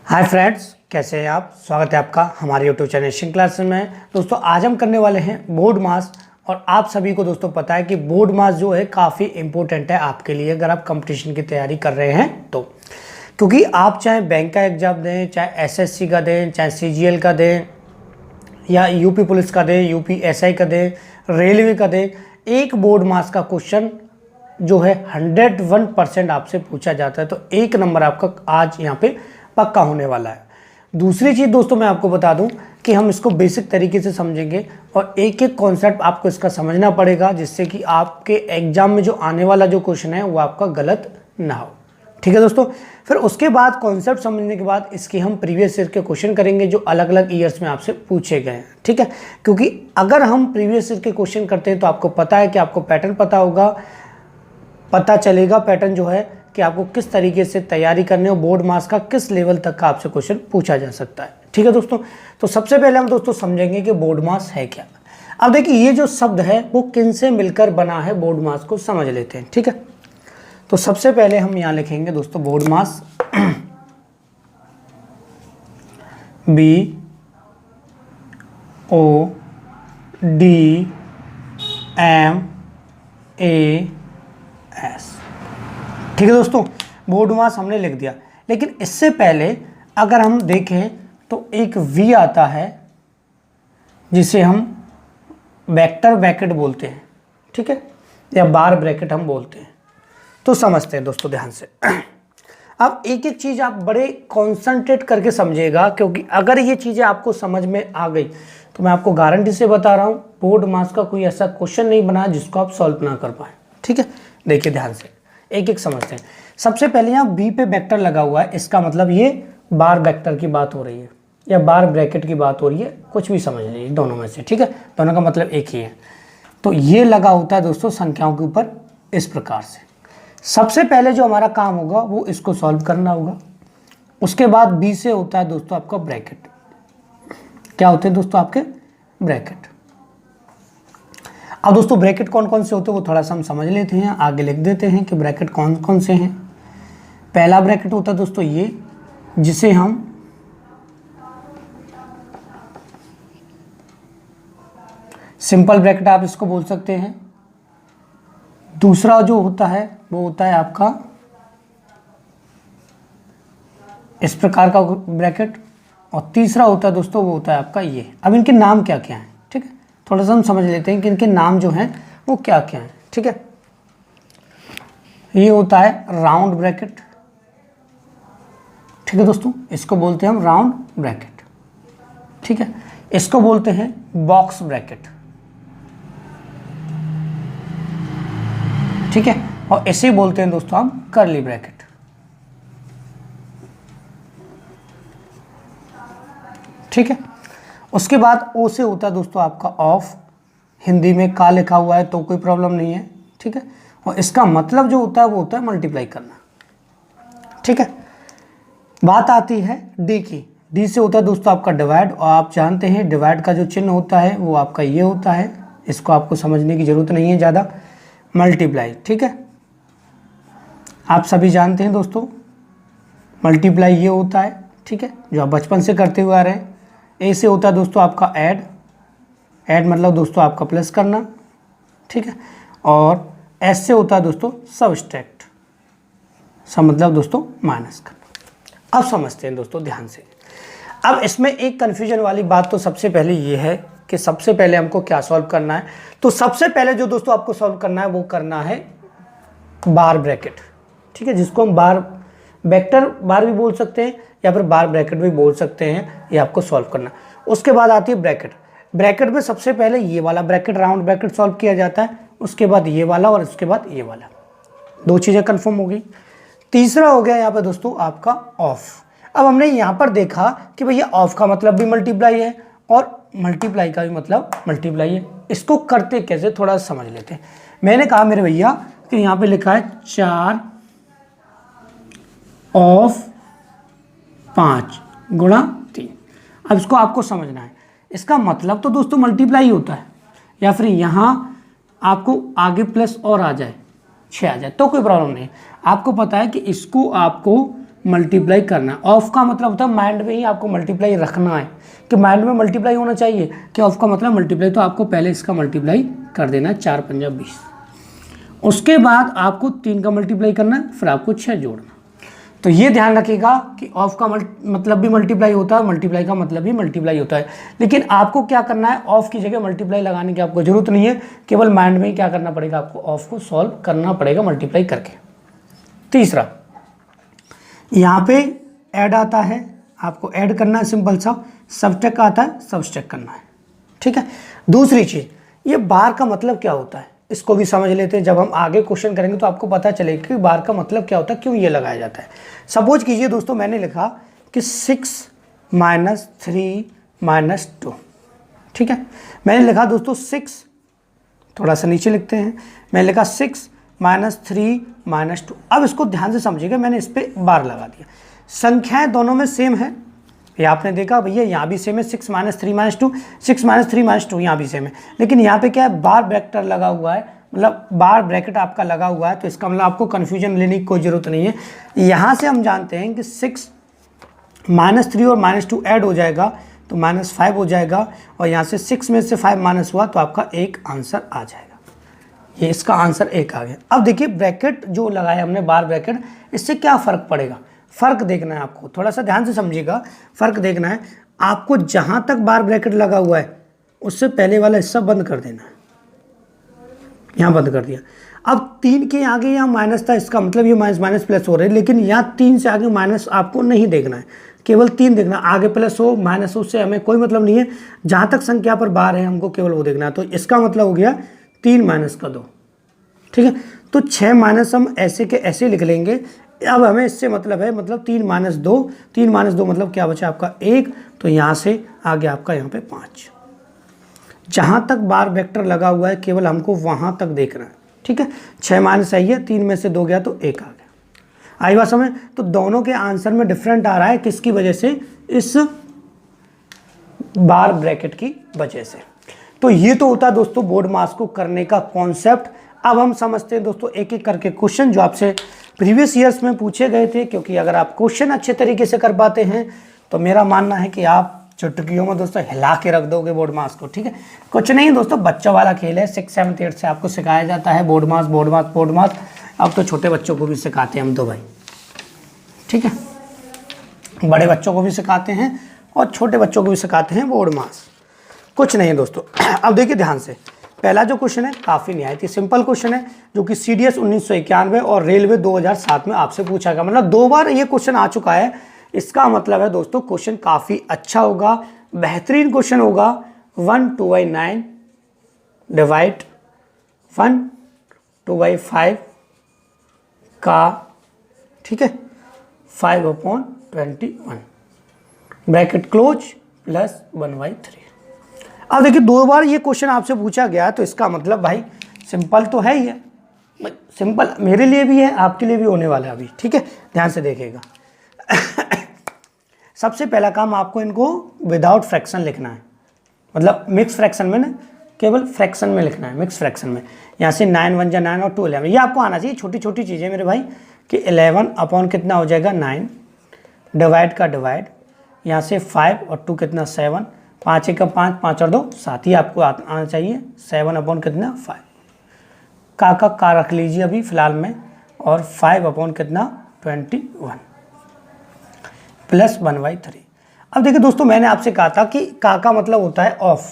Hi friends, कैसे हैं आप। स्वागत है आपका हमारे यूट्यूब चैनल एशियन क्लासेस में। दोस्तों आज हम करने वाले हैं बोर्ड मास। और आप सभी को दोस्तों पता है कि बोर्ड मास जो है काफ़ी इंपॉर्टेंट है आपके लिए अगर आप कंपटीशन की तैयारी कर रहे हैं तो। क्योंकि आप चाहे बैंक का एग्जाम दें, चाहे एसएससी का दें, चाहे सीजीएल का दें, या यूपी पुलिस का दें, यूपी एसआई का दें, रेलवे का दें, एक बोर्ड मास का क्वेश्चन जो है 101% आपसे पूछा जाता है। तो एक नंबर आपका आज यहाँ पे पक्का होने वाला है। दूसरी चीज़ दोस्तों मैं आपको बता दूं कि हम इसको बेसिक तरीके से समझेंगे और एक एक कॉन्सेप्ट आपको इसका समझना पड़ेगा, जिससे कि आपके एग्जाम में जो आने वाला जो क्वेश्चन है वो आपका गलत ना हो। ठीक है दोस्तों। फिर उसके बाद कॉन्सेप्ट समझने के बाद इसके हम प्रीवियस ईयर के क्वेश्चन करेंगे जो अलग अलग ईयर्स में आपसे पूछे गए हैं। ठीक है, क्योंकि अगर हम प्रीवियस ईयर के क्वेश्चन करते हैं तो आपको पता है कि आपको पैटर्न पता होगा, पता चलेगा पैटर्न जो है कि आपको किस तरीके से तैयारी करनी हो, बोर्ड मास का किस लेवल तक का आपसे क्वेश्चन पूछा जा सकता है। ठीक है दोस्तों। तो सबसे पहले हम दोस्तों समझेंगे कि बोर्ड मास है क्या। अब देखिए ये जो शब्द है वो किन से मिलकर बना है, बोर्ड मास को समझ लेते हैं। ठीक है, तो सबसे पहले हम यहाँ लिखेंगे दोस्तों बोर्ड मास BODMAS। ठीक है दोस्तों, बोर्ड मास हमने लिख दिया। लेकिन इससे पहले अगर हम देखें तो एक V आता है जिसे हम वेक्टर ब्रैकेट बोलते हैं। ठीक है, या बार ब्रैकेट हम बोलते हैं। तो समझते हैं दोस्तों ध्यान से। अब एक एक चीज़ आप बड़े कॉन्सेंट्रेट करके समझिएगा, क्योंकि अगर ये चीज़ें आपको समझ में आ गई तो मैं आपको गारंटी से बता रहा हूँ बोर्ड मास का कोई ऐसा क्वेश्चन नहीं बना जिसको आप सॉल्व ना कर पाए। ठीक है, देखिए ध्यान से एक एक समझते हैं। सबसे पहले यहाँ बी पे वेक्टर लगा हुआ है, इसका मतलब ये बार वेक्टर की बात हो रही है या बार ब्रैकेट की बात हो रही है, कुछ भी समझ लीजिए दोनों में से। ठीक है, दोनों का मतलब एक ही है। तो ये लगा होता है दोस्तों संख्याओं के ऊपर इस प्रकार से। सबसे पहले जो हमारा काम होगा वो इसको सॉल्व करना होगा। उसके बाद बी से होता है दोस्तों आपका ब्रैकेट। क्या होते हैं दोस्तों आपके ब्रैकेट। अब दोस्तों ब्रैकेट कौन कौन से होते हैं वो थोड़ा सा हम समझ लेते हैं, आगे लिख देते हैं कि ब्रैकेट कौन कौन से हैं। पहला ब्रैकेट होता है दोस्तों ये, जिसे हम सिंपल ब्रैकेट आप इसको बोल सकते हैं। दूसरा जो होता है वो होता है आपका इस प्रकार का ब्रैकेट। और तीसरा होता है दोस्तों वो होता है आपका ये। अब इनके नाम क्या क्या हैं, ठीक है, थोड़ा सा हम समझ लेते हैं कि इनके नाम जो हैं वो क्या क्या हैं। ठीक है, ये होता है राउंड ब्रैकेट। ठीक है दोस्तों, इसको बोलते हैं हम राउंड ब्रैकेट। ठीक है, इसको बोलते हैं बॉक्स ब्रैकेट। ठीक है, और इसे बोलते हैं दोस्तों हम कर्ली ब्रैकेट। ठीक है, उसके बाद ओ से होता है दोस्तों आपका ऑफ। हिंदी में का लिखा हुआ है तो कोई प्रॉब्लम नहीं है। ठीक है, और इसका मतलब जो होता है वो होता है मल्टीप्लाई करना। ठीक है, बात आती है डी की। डी से होता है दोस्तों आपका डिवाइड। और आप जानते हैं डिवाइड का जो चिन्ह होता है वो आपका ये होता है, इसको आपको समझने की जरूरत नहीं है ज़्यादा। मल्टीप्लाई, ठीक है, आप सभी जानते हैं दोस्तों मल्टीप्लाई ये होता है। ठीक है, जो आप बचपन से करते हुए आ रहे हैं। ए से होता है दोस्तों आपका ऐड। ऐड मतलब दोस्तों आपका प्लस करना। ठीक है, और एस से होता है दोस्तों सबट्रैक्ट। सब मतलब दोस्तों माइनस करना। अब समझते हैं दोस्तों ध्यान से। अब इसमें एक कन्फ्यूजन वाली बात तो सबसे पहले ये है कि सबसे पहले हमको क्या सॉल्व करना है। तो सबसे पहले जो दोस्तों आपको सॉल्व करना है वो करना है बार ब्रैकेट। ठीक है, जिसको हम बार वेक्टर बार भी बोल सकते हैं या फिर बार ब्रैकेट भी बोल सकते हैं। ये आपको सॉल्व करना। उसके बाद आती है ब्रैकेट। ब्रैकेट में सबसे पहले ये वाला ब्रैकेट राउंड ब्रैकेट सॉल्व किया जाता है, उसके बाद ये वाला और उसके बाद ये वाला। दो चीज़ें कंफर्म हो गई। तीसरा हो गया यहाँ पे दोस्तों आपका ऑफ। अब हमने यहाँ पर देखा कि भैया ऑफ का मतलब भी मल्टीप्लाई है और मल्टीप्लाई का भी मतलब मल्टीप्लाई है। इसको करते कैसे थोड़ा समझ लेते हैं। मैंने कहा मेरे भैया कि यहाँ पे लिखा है 4 ऑफ 5 गुणा 3। अब इसको आपको समझना है। इसका मतलब तो दोस्तों मल्टीप्लाई होता है, या फिर यहाँ आपको आगे प्लस और आ जाए 6 आ जाए तो कोई प्रॉब्लम नहीं। आपको पता है कि इसको आपको मल्टीप्लाई करना है। ऑफ का मतलब होता है माइंड में ही आपको मल्टीप्लाई रखना है, कि माइंड में मल्टीप्लाई होना चाहिए, कि ऑफ का मतलब मल्टीप्लाई, तो आपको पहले इसका मल्टीप्लाई कर देना है 4 पंजा 20। उसके बाद आपको 3 का मल्टीप्लाई करना है, फिर आपको 6 जोड़ना। तो ये ध्यान रखिएगा कि ऑफ का मतलब भी मल्टीप्लाई होता है, मल्टीप्लाई का मतलब भी मल्टीप्लाई होता है। लेकिन आपको क्या करना है, ऑफ की जगह मल्टीप्लाई लगाने की आपको जरूरत नहीं है, केवल माइंड में ही क्या करना पड़ेगा, आपको ऑफ को सॉल्व करना पड़ेगा मल्टीप्लाई करके। तीसरा, यहाँ पे ऐड आता है, आपको ऐड करना है सिंपल सा। सब्ट्रैक्ट आता है, सब्ट्रैक्ट करना है, ठीक है। दूसरी चीज, ये बार का मतलब क्या होता है, इसको भी समझ लेते हैं। जब हम आगे क्वेश्चन करेंगे तो आपको पता चलेगा कि बार का मतलब क्या होता है, क्यों ये लगाया जाता है। सपोज कीजिए दोस्तों, मैंने लिखा कि 6 - 3 - 2, ठीक है। मैंने लिखा दोस्तों 6, थोड़ा सा नीचे लिखते हैं, मैंने लिखा 6 - 3 - 2। अब इसको ध्यान से समझिएगा, मैंने इस पर बार लगा दिया। संख्याएं दोनों में सेम है, ये आपने देखा भैया, यहाँ भी सेम है 6 - 3 - 2, 6 - 3 - 2 यहाँ भी सेम है। लेकिन यहाँ पे क्या है, बार ब्रैकेट लगा हुआ है, मतलब बार ब्रैकेट आपका लगा हुआ है, तो इसका मतलब आपको कन्फ्यूजन लेने की कोई ज़रूरत नहीं है। यहाँ से हम जानते हैं कि 6 - 3 और -2 ऐड हो जाएगा तो -5 हो जाएगा, और यहाँ से 6 में से 5 माइनस हुआ तो आपका 1 आंसर आ जाएगा। ये इसका आंसर 1 आ गया। अब देखिए ब्रैकेट जो लगाया हमने, बार ब्रैकेट, इससे क्या फ़र्क पड़ेगा, फ़र्क देखना है आपको, थोड़ा सा ध्यान से समझिएगा। फ़र्क देखना है आपको, जहाँ तक बार ब्रैकेट लगा हुआ है उससे पहले वाला हिस्सा बंद कर देना है, यहाँ बंद कर दिया। अब 3 के आगे यहाँ माइनस था, इसका मतलब ये माइनस प्लस हो रहा है, लेकिन यहाँ 3 से आगे माइनस आपको नहीं देखना है, केवल 3 देखना। आगे प्लस हो माइनस हो उससे हमें कोई मतलब नहीं है, जहाँ तक संख्या पर बार है हमको केवल वो देखना है। तो इसका मतलब हो गया 3 - 2, ठीक है। तो 6 माइनस हम ऐसे के ऐसे लिख लेंगे। अब हमें इससे मतलब है, मतलब 3 - 2, 3 - 2 मतलब क्या बचा आपका 1, तो यहाँ से आगे आपका यहाँ पे 5। जहाँ तक बार वेक्टर लगा हुआ है केवल हमको वहाँ तक देखना है, ठीक है। 6 माइनस आई है, 3 में से 2 गया तो 1 आ गया। आई बात समझ। तो दोनों के आंसर में डिफरेंट आ रहा है, किसकी वजह से, इस बार ब्रैकेट की वजह से। तो ये तो होता है दोस्तों बोर्ड मास को करने का कॉन्सेप्ट। अब हम समझते हैं दोस्तों एक एक करके क्वेश्चन जो आपसे प्रीवियस ईयर्स में पूछे गए थे, क्योंकि अगर आप क्वेश्चन अच्छे तरीके से कर पाते हैं तो मेरा मानना है कि आप चुटकियों में दोस्तों हिला के रख दोगे बोर्ड मास को, ठीक है। कुछ नहीं दोस्तों, बच्चों वाला खेल है, 6, 7, 8 से आपको सिखाया जाता है बोर्ड मास, बोर्ड मास, बोर्ड मास। अब तो छोटे बच्चों को भी सिखाते हैं हम तो भाई, ठीक है, बड़े बच्चों को भी सिखाते हैं और छोटे बच्चों को भी सिखाते हैं बोर्ड मास। कुछ नहीं है दोस्तों। अब देखिए ध्यान से, पहला जो क्वेश्चन है काफ़ी निहायत ही सिंपल क्वेश्चन है, जो कि CDS 1991 और रेलवे 2007 में आपसे पूछा गया, मतलब 2 बार ये क्वेश्चन आ चुका है। इसका मतलब है दोस्तों क्वेश्चन काफ़ी अच्छा होगा, बेहतरीन क्वेश्चन होगा। 1 2/9 डिवाइड 1 2/5 का, ठीक है, 5/21 ब्रैकेट क्लोज प्लस 1/3। अब देखिए 2 बार ये क्वेश्चन आपसे पूछा गया, तो इसका मतलब भाई सिंपल तो है ही है, सिंपल मेरे लिए भी है, आपके लिए भी होने वाला है अभी, ठीक है। ध्यान से देखिएगा। सबसे पहला काम आपको इनको विदाउट फ्रैक्शन लिखना है, मतलब मिक्स फ्रैक्शन में ना, केवल फ्रैक्शन में लिखना है, मिक्स फ्रैक्शन में। यहाँ से 9 1 9 और 2 11, ये आपको आना चाहिए। छोटी छोटी चीज़ें मेरे भाई, कि 11 अपॉन कितना हो जाएगा 9, डिवाइड का डिवाइड, यहाँ से 5 और 2 कितना 7, 5 1 5, 5 और 2 7 ही आपको आना चाहिए। 7 अपॉन कितना 5, का रख लीजिए अभी फ़िलहाल में, और 5 अपॉन कितना 21 प्लस 1/3। अब देखिए दोस्तों, मैंने आपसे कहा था कि का मतलब होता है ऑफ,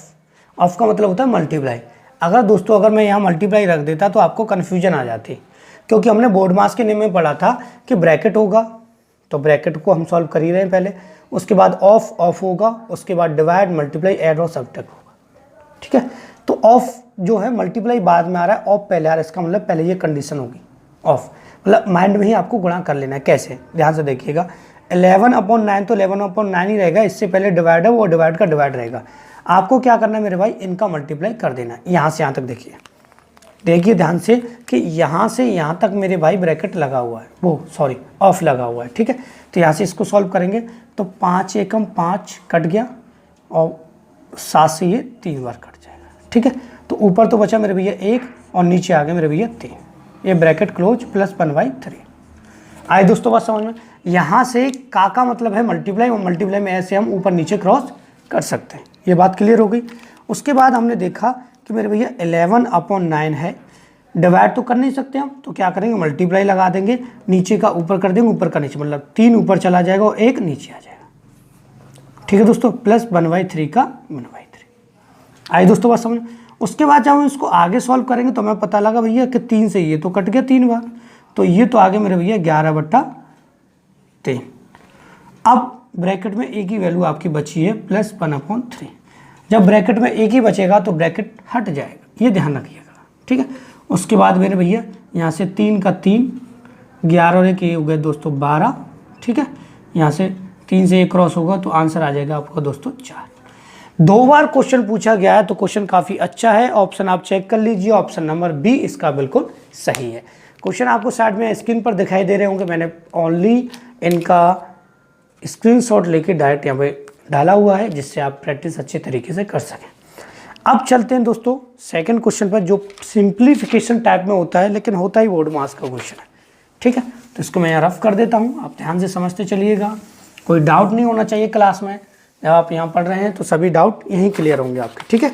ऑफ का मतलब होता है मल्टीप्लाई। अगर दोस्तों अगर मैं यहाँ मल्टीप्लाई रख देता तो आपको कन्फ्यूजन आ जाती, क्योंकि हमने बोर्ड मास के नियम में पढ़ा था कि ब्रैकेट होगा, तो ब्रैकेट को हम सॉल्व कर ही रहे हैं पहले, उसके बाद ऑफ होगा, उसके बाद डिवाइड, मल्टीप्लाई, ऐड और सब्ट्रैक्ट होगा, ठीक है। तो ऑफ जो है मल्टीप्लाई बाद में आ रहा है, ऑफ पहले आ रहा है, इसका मतलब पहले ये कंडीशन होगी ऑफ, मतलब माइंड में ही आपको गुणा कर लेना है। कैसे, ध्यान से देखिएगा। 11/9 तो 11/9 ही रहेगा, इससे पहले डिवाइड है वो डिवाइड का डिवाइड रहेगा। आपको क्या करना है मेरे भाई, इनका मल्टीप्लाई कर देना है। यहाँ से यहाँ तक देखिए ध्यान से कि यहाँ से यहाँ तक मेरे भाई ब्रैकेट लगा हुआ है, वो सॉरी ऑफ लगा हुआ है, ठीक है। तो यहाँ से इसको सॉल्व करेंगे तो 5 एकम 5 कट गया, और 7 से ये 3 बार कट जाएगा, ठीक है। तो ऊपर तो बचा मेरे भैया 1 और नीचे आ गया मेरे भैया 3, ये ब्रैकेट क्लोज प्लस 1/3। आए दोस्तों बात समझ में। यहाँ से का मतलब है मल्टीप्लाई, और मल्टीप्लाई में ऐसे हम ऊपर नीचे क्रॉस कर सकते हैं। ये बात क्लियर हो गई। उसके बाद हमने देखा कि मेरे भैया 11/9 है, डिवाइड तो कर नहीं सकते हम, तो क्या करेंगे मल्टीप्लाई लगा देंगे, नीचे का ऊपर कर देंगे, ऊपर का नीचे, मतलब 3 ऊपर चला जाएगा और 1 नीचे आ जाएगा। ठीक है दोस्तों, प्लस 1/3 का 1/3। आइए दोस्तों बात समझ। उसके बाद जब हम इसको आगे सॉल्व करेंगे तो हमें पता लगा भैया कि 3 से ये तो कट गया 3 बार, तो ये तो आगे मेरे भैया 11/3। अब ब्रैकेट में एक ही वैल्यू आपकी बची है प्लस 1/3। जब ब्रैकेट में एक ही बचेगा तो ब्रैकेट हट जाएगा, ये ध्यान रखिएगा। ठीक है, उसके बाद मेरे भैया यहाँ से 3 का 3, 11 और 1 ये हो गए दोस्तों 12। ठीक है, यहाँ से 3 से 1 क्रॉस होगा तो आंसर आ जाएगा आपका दोस्तों 4। 2 बार क्वेश्चन पूछा गया है तो क्वेश्चन काफ़ी अच्छा है। ऑप्शन आप चेक कर लीजिए, ऑप्शन नंबर बी इसका बिल्कुल सही है। क्वेश्चन आपको साइड में स्क्रीन पर दिखाई दे रहे होंगे, मैंने ओनली इनका स्क्रीनशॉट लेके डायरेक्ट यहाँ पे डाला हुआ है जिससे आप प्रैक्टिस अच्छे तरीके से कर सकें। अब चलते हैं दोस्तों सेकंड क्वेश्चन पर, जो सिंप्लीफिकेशन टाइप में होता है लेकिन होता ही बोर्ड मास का क्वेश्चन है। ठीक है, तो इसको मैं यहाँ रफ कर देता हूँ, आप ध्यान से समझते चलिएगा, कोई डाउट नहीं होना चाहिए क्लास में। जब आप यहाँ पढ़ रहे हैं तो सभी डाउट यहीं क्लियर होंगे आपके। ठीक है,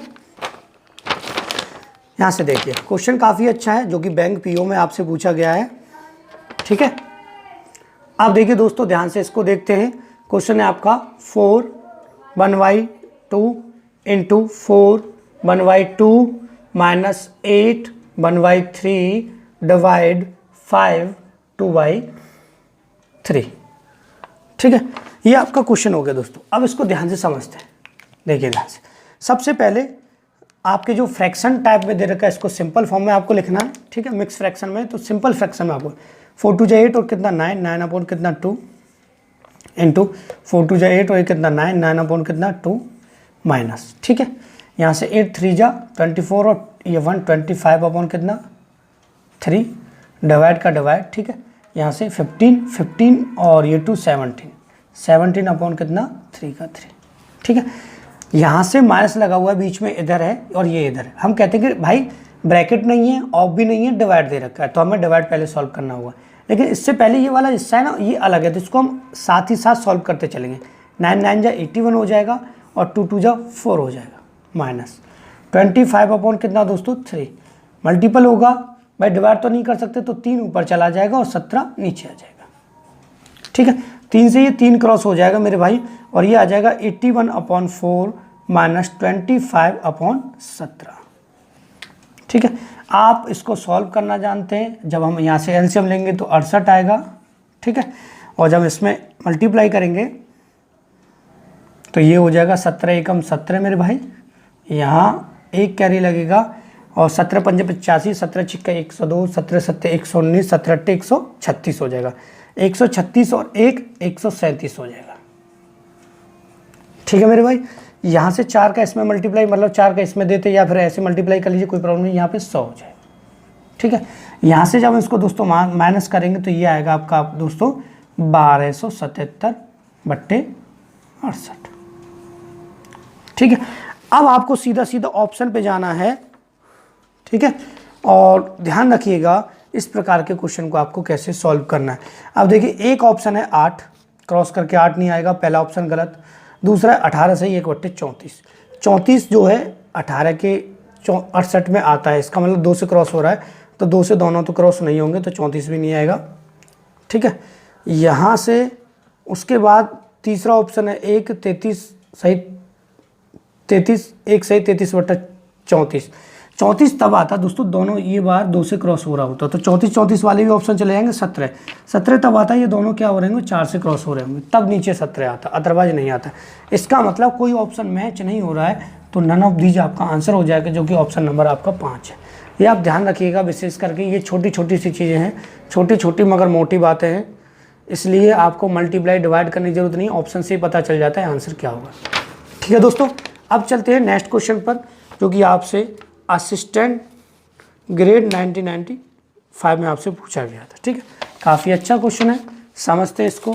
यहाँ से देखिए क्वेश्चन काफ़ी अच्छा है जो कि बैंक पीओ में आपसे पूछा गया है। ठीक है, आप देखिए दोस्तों ध्यान से इसको देखते हैं। क्वेश्चन है आपका 4 1/2 इंटू 4 1/2 माइनस 8 1/3 डिवाइड 5 2/3। ठीक है, ये आपका क्वेश्चन हो गया दोस्तों। अब इसको ध्यान से समझते हैं, देखिए ध्यान से। सबसे पहले आपके जो फ्रैक्शन टाइप में दे रखा है इसको सिंपल फॉर्म में आपको लिखना है। ठीक है, मिक्स फ्रैक्शन में, तो सिंपल फ्रैक्शन में आपको 4 2 8 और कितना 9, 9 अपॉन कितना 2 इंटू 4 2 8 और ये कितना 9, 9 अपॉन कितना 2 माइनस। ठीक है, यहाँ से 8 3 24 और ये 1 25 अपॉन कितना 3 डिवाइड का डिवाइड। ठीक है, यहाँ से 15 और ये 2 17 अपॉन कितना 3 का 3। ठीक है, यहाँ से माइनस लगा हुआ है, बीच में इधर है और ये इधर है। हम कहते हैं कि भाई ब्रैकेट नहीं है, ऑफ भी नहीं है, डिवाइड दे रखा है, तो हमें डिवाइड पहले सॉल्व करना होगा। लेकिन इससे पहले ये वाला हिस्सा है ना, ये अलग है, तो इसको हम साथ ही साथ सॉल्व करते चलेंगे। 9 9 जा 81 हो जाएगा और 2 2 जा 4 हो जाएगा, माइनस 25 अपॉन कितना दोस्तों 3। मल्टीपल होगा भाई, डिवाइड तो नहीं कर सकते, तो 3 ऊपर चला जाएगा और 17 नीचे आ जाएगा। ठीक है, 3 से ये 3 क्रॉस हो जाएगा मेरे भाई, और ये आ जाएगा 81/4 माइनस 25/17। ठीक है, आप इसको सॉल्व करना जानते हैं। जब हम यहाँ से एलसीएम लेंगे तो 68 आएगा। ठीक है, और जब इसमें मल्टीप्लाई करेंगे तो ये हो जाएगा 17 एकम 17 मेरे भाई, यहाँ 1 कैरी लगेगा और 17 पंजे 85, 17 छिक्का 102, 17 सत्ते 119, 17 अट्ठे 136 हो जाएगा। 136 और 1 137 हो जाएगा। ठीक है मेरे भाई, यहाँ से 4 का इसमें मल्टीप्लाई, मतलब 4 का इसमें देते या फिर ऐसे मल्टीप्लाई कर लीजिए, कोई प्रॉब्लम नहीं, यहाँ पे 100 हो जाएगा। ठीक है, यहाँ से जब इसको दोस्तों माइनस करेंगे तो ये आएगा आपका दोस्तों 1277/68। ठीक है, अब आपको सीधा सीधा ऑप्शन पे जाना है। ठीक है, और ध्यान रखिएगा इस प्रकार के क्वेश्चन को आपको कैसे सॉल्व करना है। अब देखिए एक ऑप्शन है 8, क्रॉस करके 8 नहीं आएगा, पहला ऑप्शन गलत। दूसरा है 18 से 1/34। 34 जो है 18 के 68 में आता है, इसका मतलब 2 से क्रॉस हो रहा है, तो 2 से दोनों तो क्रॉस नहीं होंगे, तो 34 भी नहीं आएगा। ठीक है, यहाँ से उसके बाद तीसरा ऑप्शन है 1 33 सही 33 1 सही 33/34। 34 तब आता दोस्तों दोनों ये बार 2 से क्रॉस हो रहा होता, तो 34 वाले भी ऑप्शन चले जाएंगे। 17 तब आता है, ये दोनों क्या हो रहे होंगे 4 से क्रॉस हो रहे होंगे, तब नीचे 17 आता, अदरवाइज नहीं आता। इसका मतलब कोई ऑप्शन मैच नहीं हो रहा है, तो नन ऑफ दीज आपका आंसर हो जाएगा, जो कि ऑप्शन नंबर आपका 5 है। ये आप ध्यान रखिएगा, विशेष करके ये छोटी छोटी सी चीज़ें हैं, छोटी छोटी मगर मोटी बातें हैं, इसलिए आपको मल्टीप्लाई डिवाइड करने की जरूरत नहीं, ऑप्शन से ही पता चल जाता है आंसर क्या होगा। ठीक है दोस्तों, अब चलते हैं नेक्स्ट क्वेश्चन पर, जो कि आपसे असिस्टेंट ग्रेड 1995 में आपसे पूछा गया था। ठीक है, काफ़ी अच्छा क्वेश्चन है, समझते हैं इसको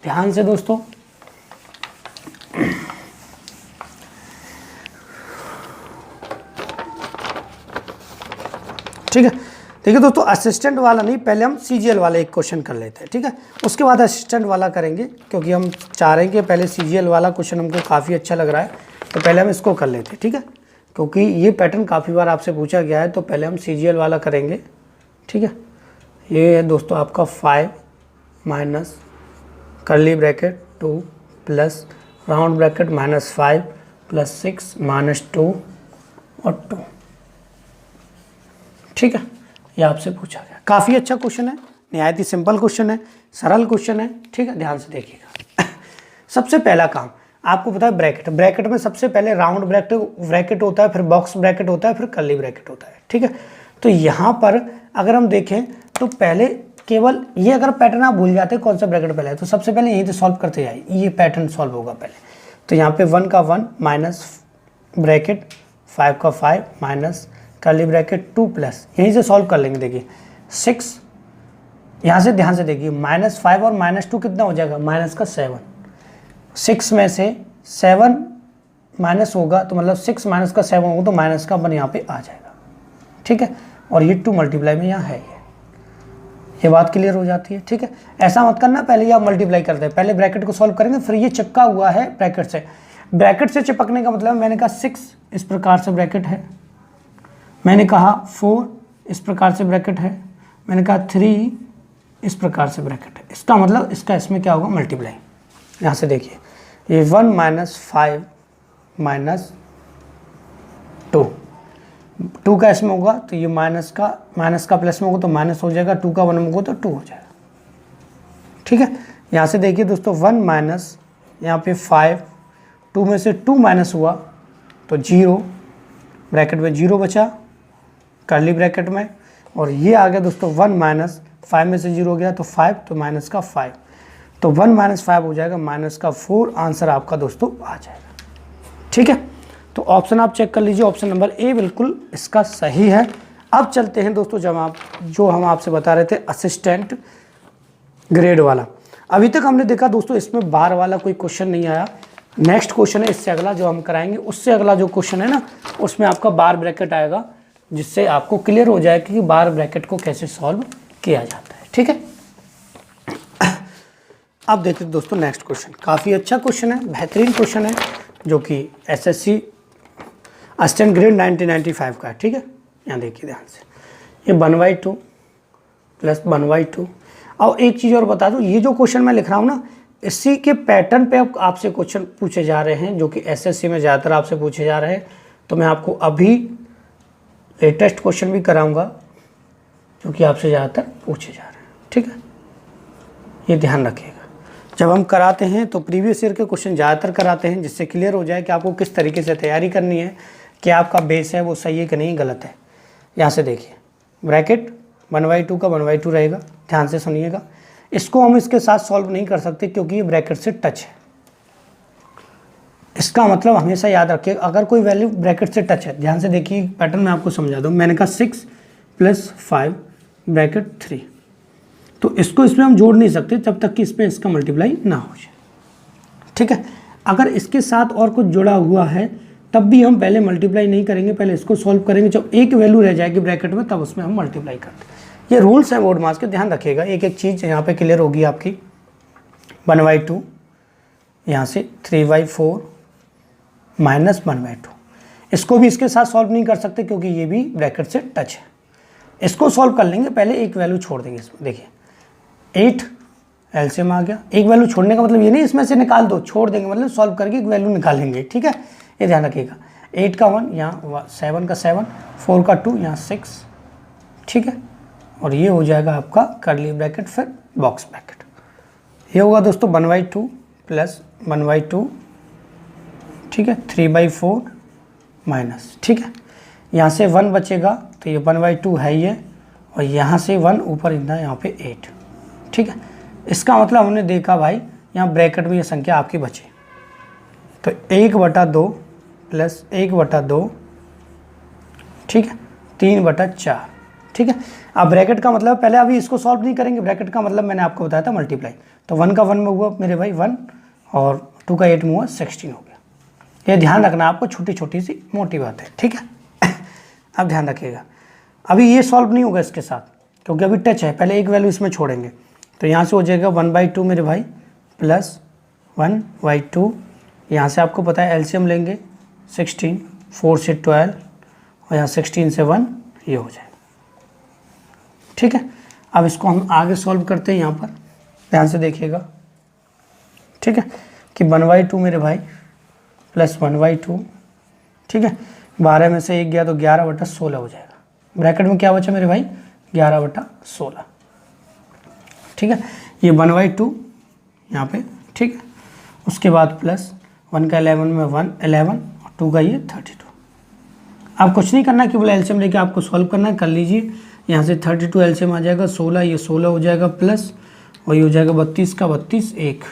ध्यान से दोस्तों। ठीक है, देखिए दोस्तों, असिस्टेंट वाला नहीं, पहले हम सीजीएल वाला एक क्वेश्चन कर लेते हैं, ठीक है, उसके बाद असिस्टेंट वाला करेंगे, क्योंकि हम चाह रहे हैं कि पहले सीजीएल वाला क्वेश्चन हमको काफ़ी अच्छा लग रहा है, तो पहले हम इसको कर लेते हैं, ठीक है, क्योंकि ये पैटर्न काफ़ी बार आपसे पूछा गया है, तो पहले हम सीजीएल वाला करेंगे, ठीक है। ये है दोस्तों आपका 5 minus curly bracket 2 plus round bracket -5 plus 6 -2 और 2, ठीक है। ये आपसे पूछा गया, काफ़ी अच्छा क्वेश्चन है, निहायत ही सिंपल क्वेश्चन है, सरल क्वेश्चन है, ठीक है, ध्यान से देखिएगा। सबसे पहला काम आपको पता है ब्रैकेट, ब्रैकेट में सबसे पहले राउंड ब्रैकेट होता है, फिर बॉक्स ब्रैकेट होता है, फिर कर्ली ब्रैकेट होता है, ठीक है। तो यहाँ पर अगर हम देखें तो पहले केवल ये अगर पैटर्न आप भूल जाते हैं कौन सा ब्रैकेट पहले है, तो सबसे पहले यहीं से सॉल्व करते जाइए, ये पैटर्न सॉल्व होगा पहले। तो यहाँ पे 1 का 1 माइनस ब्रैकेट 5 का 5 माइनस कर्ली ब्रैकेट 2 प्लस, यहीं से सॉल्व कर लेंगे। देखिए 6, यहाँ से ध्यान से देखिए, -5 और -2 कितना हो जाएगा, माइनस का 7, 6 में से 7 माइनस होगा तो मतलब 6 माइनस का 7 होगा तो माइनस का 1 यहाँ पे आ जाएगा, ठीक है। और ये 2 मल्टीप्लाई में यहाँ है, ये बात क्लियर हो जाती है, ठीक है। ऐसा मत करना पहले ही आप मल्टीप्लाई करते हैं, पहले ब्रैकेट को सॉल्व करेंगे, फिर ये चिपका हुआ है ब्रैकेट से। ब्रैकेट से चिपकने का मतलब मैंने कहा 6 इस प्रकार से ब्रैकेट है, मैंने कहा 4 इस प्रकार से ब्रैकेट है, मैंने कहा 3 इस प्रकार से ब्रैकेट है, इसका मतलब इसका इसमें क्या होगा, मल्टीप्लाई। यहाँ से देखिए ये 1 माइनस 5 माइनस 2 का इसमें होगा तो ये माइनस का प्लस में होगा तो माइनस हो जाएगा, 2 का 1 में होगा तो 2 हो जाएगा, ठीक है। यहाँ से देखिए दोस्तों 1 माइनस यहाँ पे 5, 2 में से 2 माइनस हुआ तो 0, ब्रैकेट में 0 बचा कर्ली ब्रैकेट में, और ये आ गया दोस्तों 1 माइनस 5 में से 0 हो गया तो 5, तो माइनस का 5, तो 1 माइनस 5 हो जाएगा माइनस का 4, आंसर आपका दोस्तों आ जाएगा, ठीक है। तो ऑप्शन आप चेक कर लीजिए, ऑप्शन नंबर ए बिल्कुल इसका सही है। अब चलते हैं दोस्तों जो हम आपसे बता रहे थे असिस्टेंट ग्रेड वाला। अभी तक हमने देखा दोस्तों इसमें बार वाला कोई क्वेश्चन नहीं आया, नेक्स्ट क्वेश्चन है इससे अगला जो हम कराएंगे, उससे अगला जो क्वेश्चन है ना उसमें आपका बार ब्रैकेट आएगा, जिससे आपको क्लियर हो जाएगा कि बार ब्रैकेट को कैसे सॉल्व किया जाता है, ठीक है। अब देखते हैं दोस्तों नेक्स्ट क्वेश्चन, काफ़ी अच्छा क्वेश्चन है, बेहतरीन क्वेश्चन है, जो कि एसएससी असिस्टेंट ग्रेड 1995 का है, ठीक है। यहाँ देखिए ध्यान से, ये 1/2 प्लस 1/2। और एक चीज़ और बता दूँ, ये जो क्वेश्चन मैं लिख रहा हूँ ना, इसी के पैटर्न पे अब आपसे क्वेश्चन पूछे जा रहे हैं, जो कि एसएससी में ज़्यादातर आपसे पूछे जा रहे हैं। तो मैं आपको अभी लेटेस्ट क्वेश्चन भी कराऊंगा जो कि आपसे ज़्यादातर पूछे जा रहे हैं, ठीक है, ये ध्यान रखिएगा। जब हम कराते हैं तो प्रीवियस ईयर के क्वेश्चन ज़्यादातर कराते हैं, जिससे क्लियर हो जाए कि आपको किस तरीके से तैयारी करनी है, कि आपका बेस है वो सही है कि नहीं गलत है। यहाँ से देखिए ब्रैकेट 1/2 का 1/2 रहेगा, ध्यान से सुनिएगा। इसको हम इसके साथ सॉल्व नहीं कर सकते क्योंकि ये ब्रैकेट से टच है। इसका मतलब हमेशा याद रखिए, अगर कोई वैल्यू ब्रैकेट से टच है, ध्यान से देखिए पैटर्न मैं आपको समझा दूँ। मैंने कहा 6 + 5 ब्रैकेट 3, तो इसको इसमें हम जोड़ नहीं सकते जब तक कि इस पर इसका मल्टीप्लाई ना हो जाए, ठीक है। अगर इसके साथ और कुछ जुड़ा हुआ है तब भी हम पहले मल्टीप्लाई नहीं करेंगे, पहले इसको सॉल्व करेंगे। जब एक वैल्यू रह जाएगी ब्रैकेट में तब उसमें हम मल्टीप्लाई करते हैं। ये रूल्स हैं बोर्ड मार्क्स के, ध्यान रखिएगा। एक एक चीज़ यहाँ पे क्लियर होगी आपकी। 1/2 यहाँ से 3/4 माइनस 1/2, इसको भी इसके साथ सॉल्व नहीं कर सकते क्योंकि ये भी ब्रैकेट से टच है। इसको सॉल्व कर लेंगे, पहले एक वैल्यू छोड़ देंगे इसमें। देखिए 8 एलसीएम आ गया। एक वैल्यू छोड़ने का मतलब ये नहीं इसमें से निकाल दो, छोड़ देंगे मतलब सॉल्व करके एक वैल्यू निकालेंगे, ठीक है। ये ध्यान रखिएगा। 8 का 1 यहाँ, 7 का 7, 4 का 2 यहाँ 6, ठीक है। और ये हो जाएगा आपका कर्ली ब्रैकेट फिर बॉक्स ब्रैकेट। ये होगा दोस्तों 1/2 प्लस 1/2, ठीक है, 3/4 माइनस, ठीक है। यहाँ से 1 बचेगा तो ये 1/2 है ये, और यहाँ से 1 ऊपर इतना यहाँ पे 8, ठीक है। इसका मतलब हमने देखा भाई यहाँ ब्रैकेट में ये संख्या आपकी बची, तो 1/2 प्लस 1/2, ठीक है, 3/4, ठीक है। अब ब्रैकेट का मतलब पहले अभी इसको सॉल्व नहीं करेंगे, ब्रैकेट का मतलब मैंने आपको बताया था मल्टीप्लाई। तो 1 का 1 में हुआ मेरे भाई 1, और 2 का 8 में हुआ 16 हो गया। ये ध्यान रखना आपको, छोटी छोटी सी मोटी बात है, ठीक है। अब ध्यान रखिएगा। अभी ये सॉल्व नहीं होगा इसके साथ क्योंकि अभी टच है, पहले एक वैल्यू इसमें छोड़ेंगे। तो यहाँ से हो जाएगा 1/2 मेरे भाई प्लस 1/2। यहाँ से आपको पता है एलसीएम लेंगे 16, 4 से 12 और यहाँ 16 से 1 ये हो जाएगा। ठीक है, अब इसको हम आगे सॉल्व करते हैं। यहाँ पर ध्यान से देखिएगा, ठीक है, कि 1/2 मेरे भाई प्लस 1/2, ठीक है, 12 में से 1 गया तो 11/16 हो जाएगा। ब्रैकेट में क्या बचा मेरे भाई 11/16, ठीक है, ये 1/2 यहाँ पे, ठीक है। उसके बाद प्लस 1 का 11 में 1 11 और 2 का ये 32। आप कुछ नहीं करना, केवल एलसीएम लेके आपको सॉल्व करना है, कर लीजिए। यहाँ से 32 एलसीएम आ जाएगा 16, ये 16 हो जाएगा प्लस और ये हो जाएगा 32 का 32, 1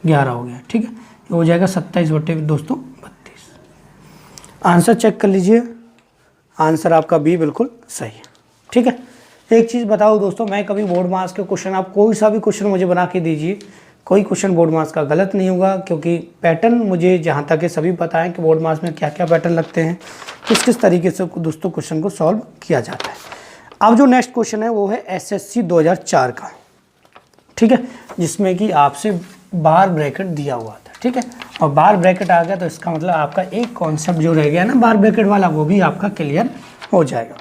11 हो गया, ठीक है, ये हो जाएगा 27/32। आंसर चेक कर लीजिए, आंसर आपका बी बिल्कुल सही है, ठीक है। एक चीज़ बताओ दोस्तों, मैं कभी बोर्ड मार्क्स के क्वेश्चन, आप कोई सा भी क्वेश्चन मुझे बना के दीजिए, कोई क्वेश्चन बोर्ड मार्क्स का गलत नहीं होगा, क्योंकि पैटर्न मुझे जहाँ तक है सभी पता है कि बोर्ड मार्क्स में क्या क्या पैटर्न लगते हैं, किस किस तरीके से दोस्तों क्वेश्चन को सॉल्व किया जाता है। अब जो नेक्स्ट क्वेश्चन है वो है एसएससी 2004 का, ठीक है, जिसमें कि आपसे बार ब्रैकेट दिया हुआ था, ठीक है, और बार ब्रैकेट आ गया तो इसका मतलब आपका एक कॉन्सेप्ट जो रह गया ना बार ब्रैकेट वाला, वो भी आपका क्लियर हो जाएगा।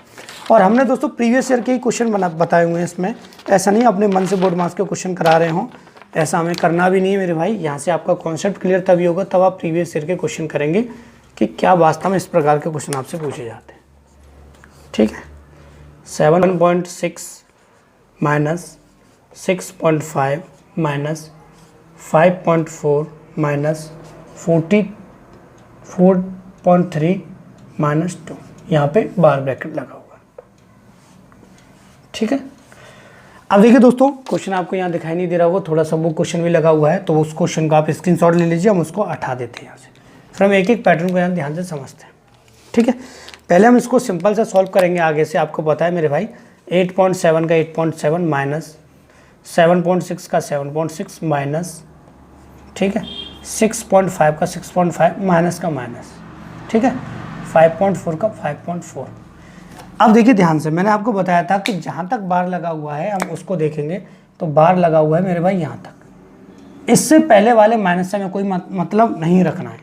और हमने दोस्तों प्रीवियस ईयर के ही क्वेश्चन बताए हुए हैं इसमें, ऐसा नहीं अपने मन से बोर्ड मार्क्स के क्वेश्चन करा रहे हों, ऐसा हमें करना भी नहीं है मेरे भाई। यहाँ से आपका कॉन्सेप्ट क्लियर तभी होगा तब आप प्रीवियस ईयर के क्वेश्चन करेंगे कि क्या वास्तव में इस प्रकार के क्वेश्चन आपसे पूछे जाते हैं, ठीक है। 7.6 माइनस 6.5 माइनस 5.4 माइनस 44.3 माइनस 2, यहाँ पे बार ब्रैकेट लगा हुआ, ठीक है। अब देखिए दोस्तों, क्वेश्चन आपको यहाँ दिखाई नहीं दे रहा होगा, थोड़ा सा वो क्वेश्चन भी लगा हुआ है, तो उस क्वेश्चन को आप स्क्रीनशॉट ले लीजिए, हम उसको हटा देते हैं यहाँ से, फिर हम एक एक पैटर्न को यहाँ ध्यान से समझते हैं, ठीक है। पहले हम इसको सिंपल से सॉल्व करेंगे, आगे से आपको पता है मेरे भाई 8.7 का 8.7 माइनस 7.6 का 7.6 माइनस, ठीक है, 6.5 का 6.5 माइनस का माइनस, ठीक है, 5.4 का 5.4। अब देखिए ध्यान से, मैंने आपको बताया था कि जहाँ तक बार लगा हुआ है हम उसको देखेंगे, तो बार लगा हुआ है मेरे भाई यहाँ तक, इससे पहले वाले माइनस से हमें कोई मतलब नहीं रखना है,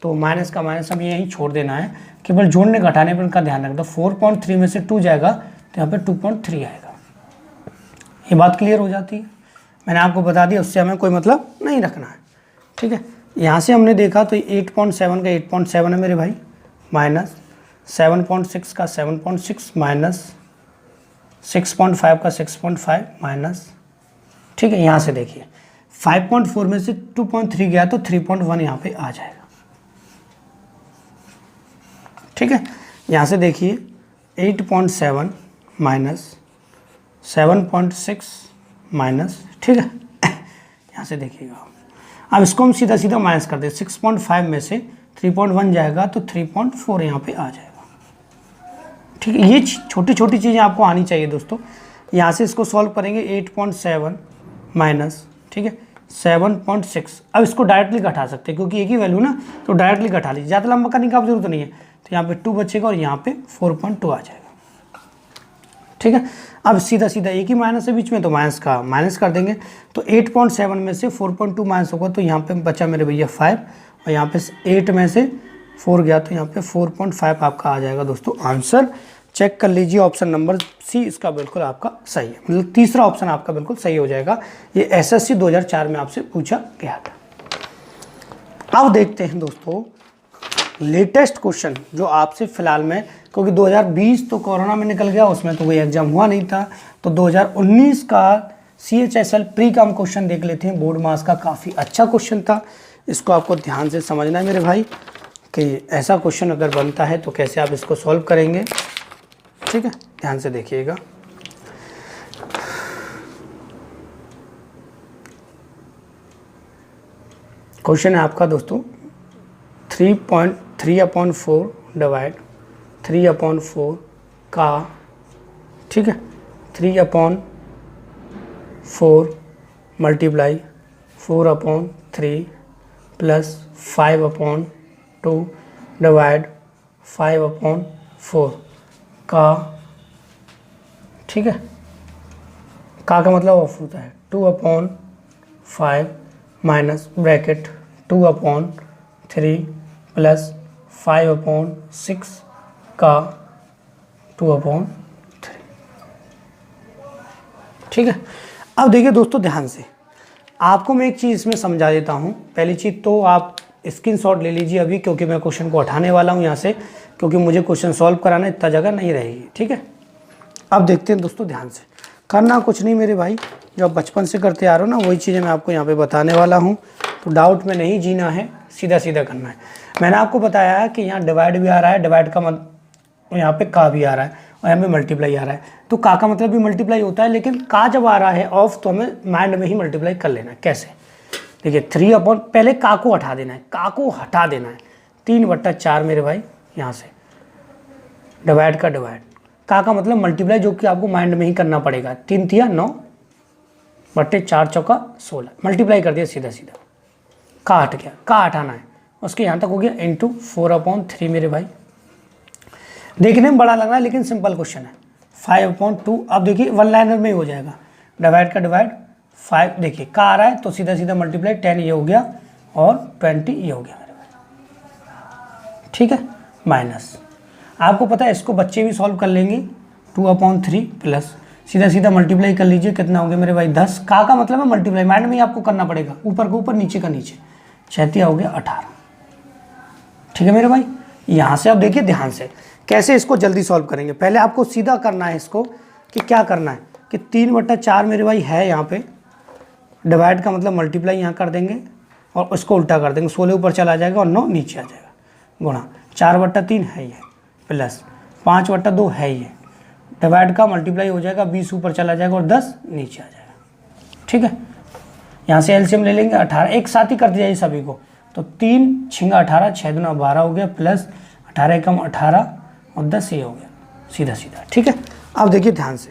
तो माइनस का माइनस हमें यहीं छोड़ देना है, केवल जोड़ने घटाने पर उनका ध्यान रखना। 4.3 में से 2 जाएगा तो यहाँ पे 2.3 आएगा, ये बात क्लियर हो जाती है। मैंने आपको बता दिया, उससे हमें कोई मतलब नहीं रखना है, ठीक है। यहाँ से हमने देखा तो 8.7 का 8.7 है मेरे भाई, माइनस 7.6 का 7.6 माइनस 6.5 का 6.5 माइनस, ठीक है। यहाँ से देखिए 5.4 में से 2.3 गया तो 3.1 यहाँ पे आ जाएगा, ठीक है। यहाँ से देखिए 8.7 माइनस 7.6 माइनस, ठीक है। यहाँ से देखिएगा, अब इसको हम सीधा सीधा माइनस कर दें, 6.5 में से 3.1 जाएगा तो 3.4 यहाँ पे आ जाएगा, ठीक है। ये छोटी छोटी चीज़ें आपको आनी चाहिए दोस्तों। यहाँ से इसको सॉल्व करेंगे 8.7 माइनस, ठीक है, 7.6। अब इसको डायरेक्टली घटा सकते हैं क्योंकि एक ही वैल्यू ना, तो डायरेक्टली घटा लीजिए, ज़्यादा लंबा करने की आप जरूरत नहीं है। तो यहाँ पे 2 बचेगा और यहाँ पे 4.2 आ जाएगा, ठीक है। अब सीधा सीधा एक ही माइनस है बीच में, तो माइनस का माइनस कर देंगे, तो 8.7 में से 4.2 माइनस होगा तो यहाँ पे बचा मेरे भैया 5, और यहाँ पे 8 में से 4 गया तो यहाँ पे 4.5 आपका आ जाएगा दोस्तों आंसर। चेक कर लीजिए, ऑप्शन नंबर सी इसका बिल्कुल आपका सही है, मतलब तीसरा ऑप्शन आपका बिल्कुल सही हो जाएगा। ये एसएससी 2004 में आपसे पूछा गया था। अब देखते हैं दोस्तों लेटेस्ट क्वेश्चन जो आपसे फिलहाल में, क्योंकि 2020 तो कोरोना में निकल गया, उसमें तो कोई एग्जाम हुआ नहीं था, तो 2019 का CHSL प्री का हम क्वेश्चन देख लेते हैं। बोर्ड मार्क्स का काफ़ी अच्छा क्वेश्चन था, इसको आपको ध्यान से समझना है मेरे भाई कि ऐसा क्वेश्चन अगर बनता है तो कैसे आप इसको सॉल्व करेंगे, ठीक है। ध्यान से देखिएगा, क्वेश्चन है आपका दोस्तों 3.3/4 डिवाइड 3/4 का, ठीक है, 3/4 मल्टीप्लाई 4/3 प्लस 5/2 डिवाइड 5/4 का ठीक है। का मतलब ऑफ होता है 2/5 माइनस ब्रैकेट 2/3 प्लस 5/6 का 2/3। ठीक है। अब देखिए दोस्तों ध्यान से, आपको मैं एक चीज़ इसमें समझा देता हूँ। पहली चीज़ तो आप स्क्रीनशॉट ले लीजिए अभी, क्योंकि मैं क्वेश्चन को हटाने वाला हूँ यहाँ से, क्योंकि मुझे क्वेश्चन सॉल्व कराना इतना जगह नहीं रहेगी। ठीक है। अब देखते हैं दोस्तों ध्यान से, करना कुछ नहीं मेरे भाई, जो आप बचपन से करते आ रहे हो ना वही चीज़ें मैं आपको यहाँ पे बताने वाला हूँ। तो डाउट में नहीं जीना है, सीधा सीधा करना है। मैंने आपको बताया है कि यहाँ डिवाइड भी आ रहा है, डिवाइड का मतलब यहाँ पे का भी आ रहा है, और यहाँ पे मल्टीप्लाई आ रहा है। तो का मतलब भी मल्टीप्लाई होता है, लेकिन का जब आ रहा है ऑफ तो हमें माइंड में ही मल्टीप्लाई कर लेना है। कैसे? देखिए 3 पहले का को हटा देना है, का को हटा देना है। 3/4 मेरे भाई, यहाँ से डिवाइड का डिवाइड, का मतलब मल्टीप्लाई, जो कि आपको माइंड में ही करना पड़ेगा। 3 तिया 9/4 चौका 16, मल्टीप्लाई कर दिया सीधा सीधा, का हट गया, का हटाना है। उसके यहाँ तक हो गया इंटू 4/3 मेरे भाई। देखने में बड़ा लग रहा है लेकिन सिंपल क्वेश्चन है। 5/2, अब देखिए वन लाइनर में ही हो जाएगा, डिवाइड का डिवाइड 5, देखिए का आ रहा है तो सीधा सीधा मल्टीप्लाई 10 ये हो गया और 20 ये हो गया मेरे भाई। ठीक है। माइनस, आपको पता है इसको बच्चे भी सॉल्व कर लेंगे। 2/3 प्लस सीधा सीधा मल्टीप्लाई कर लीजिए, कितना हो गया मेरे भाई 10। का मतलब है मल्टीप्लाई, माइंड में ही आपको करना पड़ेगा, ऊपर का ऊपर नीचे का नीचे, 6 हो गया 18। ठीक है मेरे भाई। यहाँ से अब देखिए ध्यान से कैसे इसको जल्दी सॉल्व करेंगे। पहले आपको सीधा करना है इसको, कि क्या करना है कि 3/4 मेरे भाई है यहाँ पे, डिवाइड का मतलब मल्टीप्लाई यहाँ कर देंगे और उसको उल्टा कर देंगे, 16 ऊपर चला जाएगा और 9 नीचे आ जाएगा, गुणा 4/3 है ये, प्लस 5/2 है ये, डिवाइड का मल्टीप्लाई हो जाएगा, 20 ऊपर चला जाएगा और 10 नीचे आ जाएगा। ठीक है। यहाँ से एलसीएम ले लेंगे 18, एक साथ ही कर दिया ये सभी को, तो 3 × 18 6 दूना 12 हो गया, प्लस 18 कम 18 और 10 ये हो गया, सीधा सीधा। ठीक है। अब देखिए ध्यान से,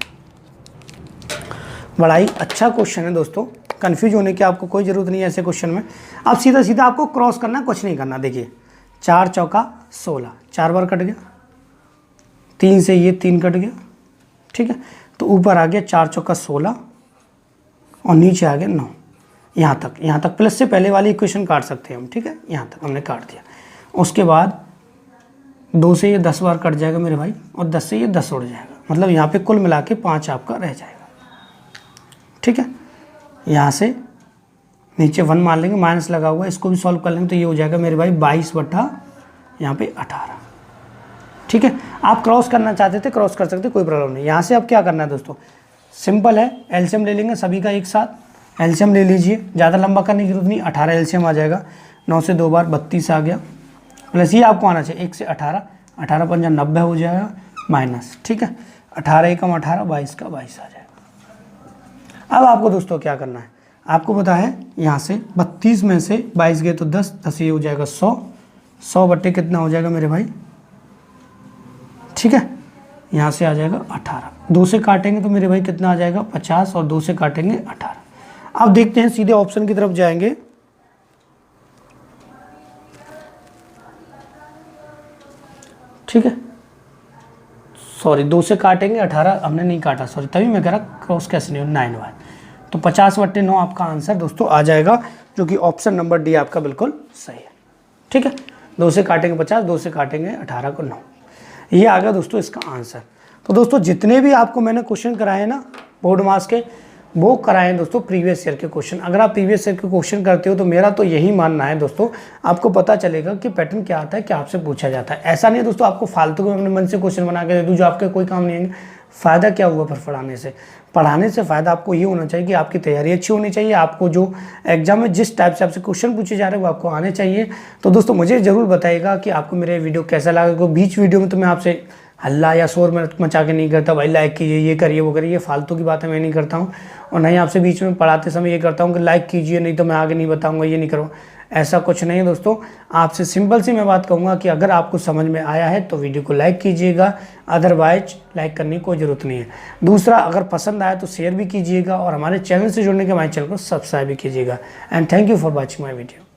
बड़ा ही अच्छा क्वेश्चन है दोस्तों, कंफ्यूज होने की आपको कोई ज़रूरत नहीं है ऐसे क्वेश्चन में। अब सीधा सीधा आपको क्रॉस करना, कुछ नहीं करना। देखिए 4 चौका 16, 4 बार कट गया, 3 से ये 3 कट गया। ठीक है। तो ऊपर आ गया 4 चौका 16 और नीचे आ गया 9, यहाँ तक प्लस से पहले वाली इक्वेशन काट सकते हैं हम। ठीक है। यहाँ तक हमने काट दिया। उसके बाद 2 से ये 10 बार कट जाएगा मेरे भाई, और 10 से ये 10 उड़ जाएगा, मतलब यहाँ पे कुल मिला के 5 आपका रह जाएगा। ठीक है। यहाँ से नीचे 1 मान लेंगे, माइनस लगा हुआ है, इसको भी सॉल्व कर लेंगे तो ये हो जाएगा मेरे भाई 22/18। ठीक है। आप क्रॉस करना चाहते थे क्रॉस कर सकते, कोई प्रॉब्लम नहीं। यहाँ से अब क्या करना है दोस्तों, सिंपल है, एलसीएम ले लेंगे सभी का एक साथ। एलसीएम ले लीजिए, ज़्यादा लंबा करने की जरूरत नहीं, 18 एलसीएम आ जाएगा, 9 से 2 बार 32 आ गया, प्लस ये आपको आना चाहिए 1 से 18, 18 × 5 = 90 हो जाएगा, माइनस। ठीक है। 18 कम 18 22 का 22 आ जाएगा। अब आपको दोस्तों क्या करना है, आपको पता है यहाँ से 32 में से 22 गए तो 10, 10 ये हो जाएगा 100, 100 बट्टे कितना हो जाएगा मेरे भाई। ठीक है। यहाँ से आ जाएगा 18, 2 से काटेंगे तो मेरे भाई कितना आ जाएगा 50, और 2 से काटेंगे 18। अब देखते हैं, सीधे ऑप्शन की तरफ जाएंगे। ठीक है। सॉरी 2 से काटेंगे 18 हमने नहीं काटा, सॉरी, तभी मैं कह रहा क्रॉस कैसे नहीं हो, 9 तो 50/9 आपका आंसर दोस्तों आ जाएगा, जो कि ऑप्शन नंबर डी आपका बिल्कुल सही है। ठीक है। 2 से काटेंगे 50, 2 से काटेंगे 18 को 9, ये आ गया दोस्तों इसका आंसर। तो दोस्तों जितने भी आपको मैंने क्वेश्चन कराए हैं ना बोर्ड मास के, वो कराए हैं दोस्तों प्रीवियस ईयर के क्वेश्चन। अगर आप प्रीवियस ईयर के क्वेश्चन करते हो तो मेरा तो यही मानना है दोस्तों, आपको पता चलेगा कि पैटर्न क्या आता है, क्या आपसे पूछा जाता है। ऐसा नहीं है दोस्तों आपको फालतू के अपने मन से क्वेश्चन बना के दे दूँ जो आपके कोई काम नहीं आएंगे। फ़ायदा क्या हुआ पर पढ़ाने से फ़ायदा आपको ये होना चाहिए कि आपकी तैयारी अच्छी होनी चाहिए, आपको जो एग्जाम में जिस टाइप से आपसे क्वेश्चन पूछे जा रहे हैं वो आपको आने चाहिए। तो दोस्तों मुझे ज़रूर बताइएगा कि आपको मेरे वीडियो कैसा लगा। क्योंकि बीच वीडियो में तो मैं आपसे हल्ला या शोर में मचा के नहीं करता, भाई लाइक कीजिए, ये करिए, वो करिए, ये फालतू की बातें मैं नहीं करता हूँ। और नहीं आपसे बीच में पढ़ाते समय ये करता हूँ कि लाइक कीजिए, नहीं तो मैं आगे नहीं बताऊँगा, ये नहीं करूँ, ऐसा कुछ नहीं है दोस्तों। आपसे सिंपल सी मैं बात कहूँगा कि अगर आपको समझ में आया है तो वीडियो को लाइक कीजिएगा, अदरवाइज लाइक करने की कोई ज़रूरत नहीं है। दूसरा, अगर पसंद आया तो शेयर भी कीजिएगा, और हमारे चैनल से जुड़ने के हमारे चैनल को सब्सक्राइब भी कीजिएगा। And thank you for watching my video.